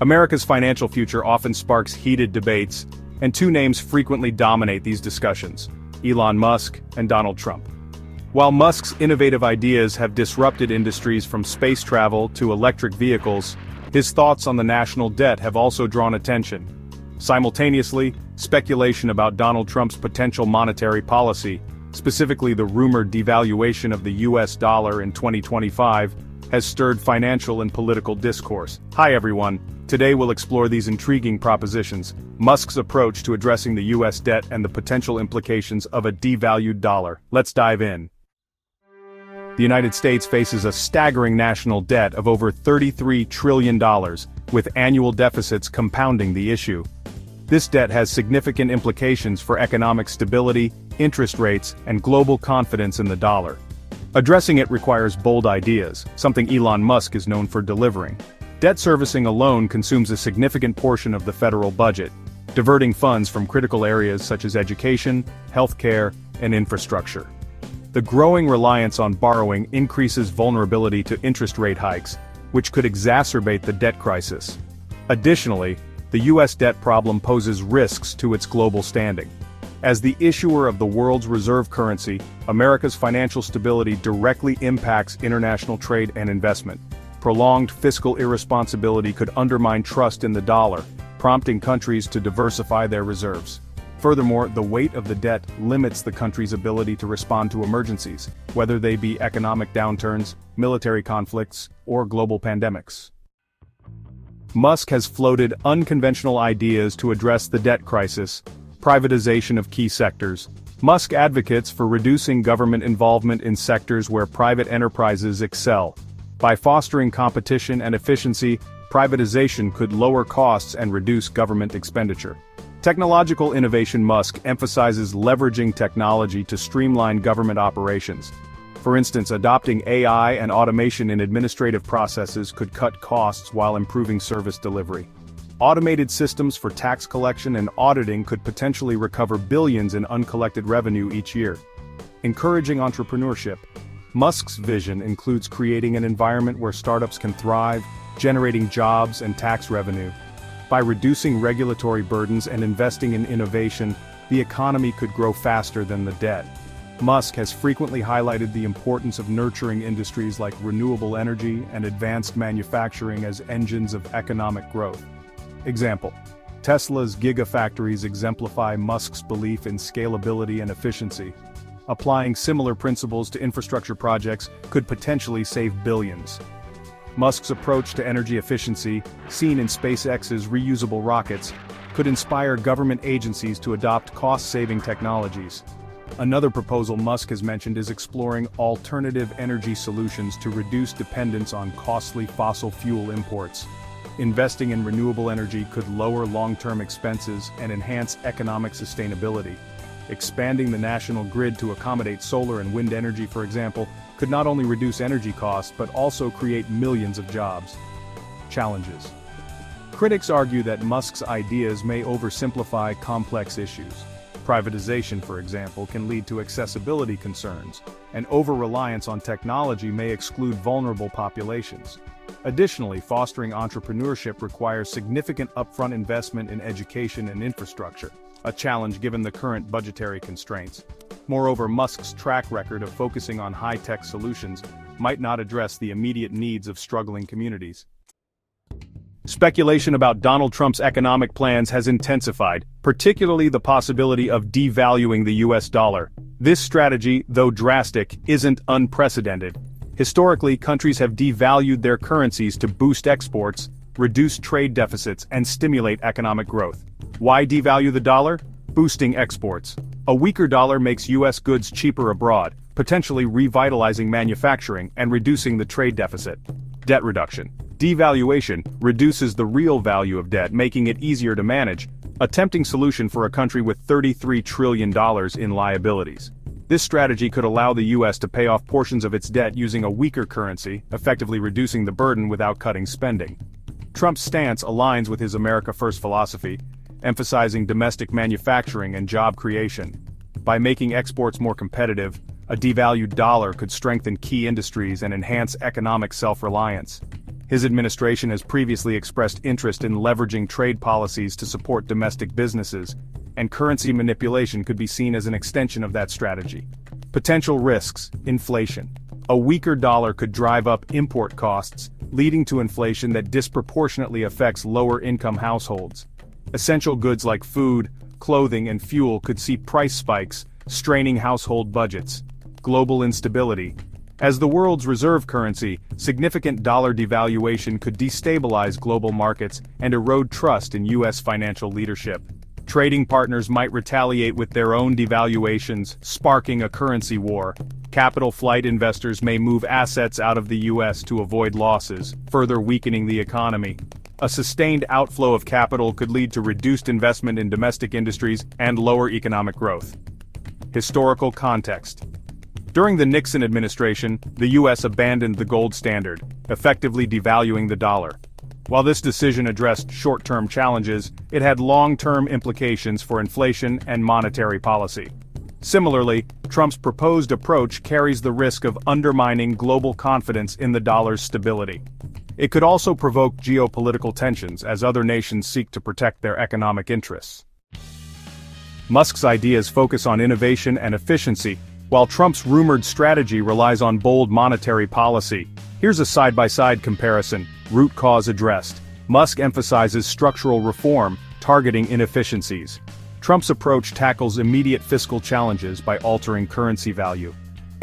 America's financial future often sparks heated debates, and two names frequently dominate these discussions: Elon Musk and Donald Trump. While Musk's innovative ideas have disrupted industries from space travel to electric vehicles, his thoughts on the national debt have also drawn attention. Simultaneously, speculation about Donald Trump's potential monetary policy, specifically the rumored devaluation of the US dollar in 2025, has stirred financial and political discourse. Hi everyone, today we'll explore these intriguing propositions, Musk's approach to addressing the US debt and the potential implications of a devalued dollar. Let's dive in. The United States faces a staggering national debt of over $33 trillion, with annual deficits compounding the issue. This debt has significant implications for economic stability, interest rates, and global confidence in the dollar. Addressing it requires bold ideas, something Elon Musk is known for delivering. Debt servicing alone consumes a significant portion of the federal budget, diverting funds from critical areas such as education, healthcare, and infrastructure. The growing reliance on borrowing increases vulnerability to interest rate hikes, which could exacerbate the debt crisis. Additionally, the U.S. debt problem poses risks to its global standing. As the issuer of the world's reserve currency, America's financial stability directly impacts international trade and investment. Prolonged fiscal irresponsibility could undermine trust in the dollar, prompting countries to diversify their reserves. Furthermore, the weight of the debt limits the country's ability to respond to emergencies, whether they be economic downturns, military conflicts, or global pandemics. Musk has floated unconventional ideas to address the debt crisis: privatization of key sectors. Musk advocates for reducing government involvement in sectors where private enterprises excel. By fostering competition and efficiency, privatization could lower costs and reduce government expenditure. Technological innovation. Musk emphasizes leveraging technology to streamline government operations. For instance, adopting AI and automation in administrative processes could cut costs while improving service delivery. Automated systems for tax collection and auditing could potentially recover billions in uncollected revenue each year. Encouraging entrepreneurship. Musk's vision includes creating an environment where startups can thrive, generating jobs and tax revenue. By reducing regulatory burdens and investing in innovation, the economy could grow faster than the debt. Musk has frequently highlighted the importance of nurturing industries like renewable energy and advanced manufacturing as engines of economic growth. Example: Tesla's gigafactories exemplify Musk's belief in scalability and efficiency. Applying similar principles to infrastructure projects could potentially save billions. Musk's approach to energy efficiency, seen in SpaceX's reusable rockets, could inspire government agencies to adopt cost-saving technologies. Another proposal Musk has mentioned is exploring alternative energy solutions to reduce dependence on costly fossil fuel imports. Investing in renewable energy could lower long-term expenses and enhance economic sustainability. Expanding the national grid to accommodate solar and wind energy, for example, could not only reduce energy costs but also create millions of jobs. Challenges. Critics argue that Musk's ideas may oversimplify complex issues. Privatization, for example, can lead to accessibility concerns, and over-reliance on technology may exclude vulnerable populations. Additionally, fostering entrepreneurship requires significant upfront investment in education and infrastructure, a challenge given the current budgetary constraints. Moreover, Musk's track record of focusing on high-tech solutions might not address the immediate needs of struggling communities. Speculation about Donald Trump's economic plans has intensified, particularly the possibility of devaluing the US dollar. This strategy, though drastic, isn't unprecedented. Historically, countries have devalued their currencies to boost exports, reduce trade deficits, and stimulate economic growth. Why devalue the dollar? Boosting exports. A weaker dollar makes US goods cheaper abroad, potentially revitalizing manufacturing and reducing the trade deficit. Debt reduction. Devaluation reduces the real value of debt, making it easier to manage, a tempting solution for a country with $33 trillion in liabilities. This strategy could allow the US to pay off portions of its debt using a weaker currency, effectively reducing the burden without cutting spending. Trump's stance aligns with his America First philosophy, emphasizing domestic manufacturing and job creation. By making exports more competitive, a devalued dollar could strengthen key industries and enhance economic self-reliance. His administration has previously expressed interest in leveraging trade policies to support domestic businesses, and currency manipulation could be seen as an extension of that strategy. Potential risks: inflation. A weaker dollar could drive up import costs, leading to inflation that disproportionately affects lower-income households. Essential goods like food, clothing, and fuel could see price spikes, straining household budgets. Global instability. As the world's reserve currency, significant dollar devaluation could destabilize global markets and erode trust in U.S. financial leadership. Trading partners might retaliate with their own devaluations, sparking a currency war. Capital flight investors may move assets out of the U.S. to avoid losses, further weakening the economy. A sustained outflow of capital could lead to reduced investment in domestic industries and lower economic growth. Historical context. During the Nixon administration, the U.S. abandoned the gold standard, effectively devaluing the dollar. While this decision addressed short-term challenges, it had long-term implications for inflation and monetary policy. Similarly, Trump's proposed approach carries the risk of undermining global confidence in the dollar's stability. It could also provoke geopolitical tensions as other nations seek to protect their economic interests. Musk's ideas focus on innovation and efficiency, while Trump's rumored strategy relies on bold monetary policy. Here's a side-by-side comparison: root cause addressed. Musk emphasizes structural reform, targeting inefficiencies. Trump's approach tackles immediate fiscal challenges by altering currency value.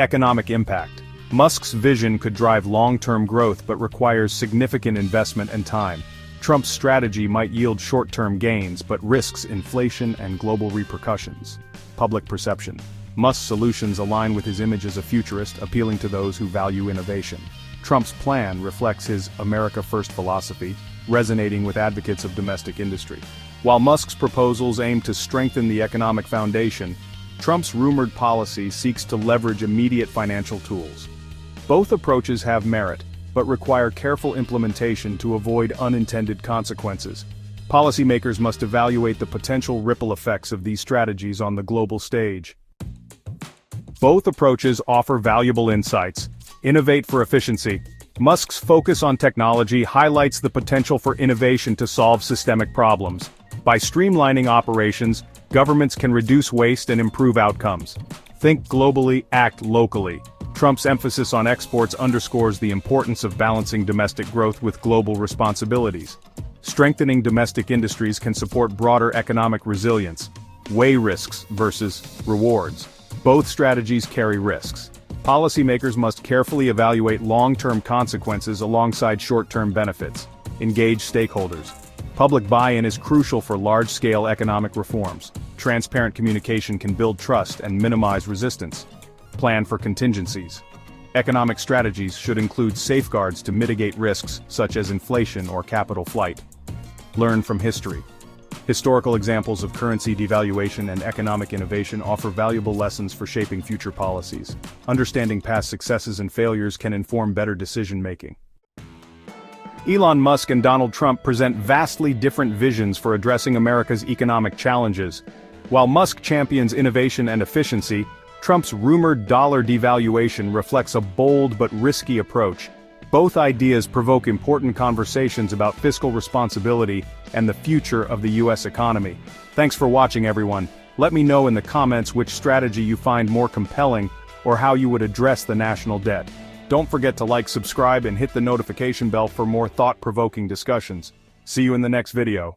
Economic impact. Musk's vision could drive long-term growth but requires significant investment and time. Trump's strategy might yield short-term gains but risks inflation and global repercussions. Public perception. Musk's solutions align with his image as a futurist, appealing to those who value innovation. Trump's plan reflects his America First philosophy, resonating with advocates of domestic industry. While Musk's proposals aim to strengthen the economic foundation, Trump's rumored policy seeks to leverage immediate financial tools. Both approaches have merit, but require careful implementation to avoid unintended consequences. Policymakers must evaluate the potential ripple effects of these strategies on the global stage. Both approaches offer valuable insights. Innovate for efficiency. Musk's focus on technology highlights the potential for innovation to solve systemic problems. By streamlining operations, governments can reduce waste and improve outcomes. Think globally, act locally. Trump's emphasis on exports underscores the importance of balancing domestic growth with global responsibilities. Strengthening domestic industries can support broader economic resilience. Weigh risks versus rewards. Both strategies carry risks. Policymakers must carefully evaluate long-term consequences alongside short-term benefits. Engage stakeholders. Public buy-in is crucial for large-scale economic reforms. Transparent communication can build trust and minimize resistance. Plan for contingencies. Economic strategies should include safeguards to mitigate risks such as inflation or capital flight. Learn from history. Historical examples of currency devaluation and economic innovation offer valuable lessons for shaping future policies. Understanding past successes and failures can inform better decision-making. Elon Musk and Donald Trump present vastly different visions for addressing America's economic challenges. While Musk champions innovation and efficiency, Trump's rumored dollar devaluation reflects a bold but risky approach. Both ideas provoke important conversations about fiscal responsibility and the future of the U.S. economy. Thanks for watching, everyone. Let me know in the comments which strategy you find more compelling or how you would address the national debt. Don't forget to like, subscribe, and hit the notification bell for more thought-provoking discussions. See you in the next video.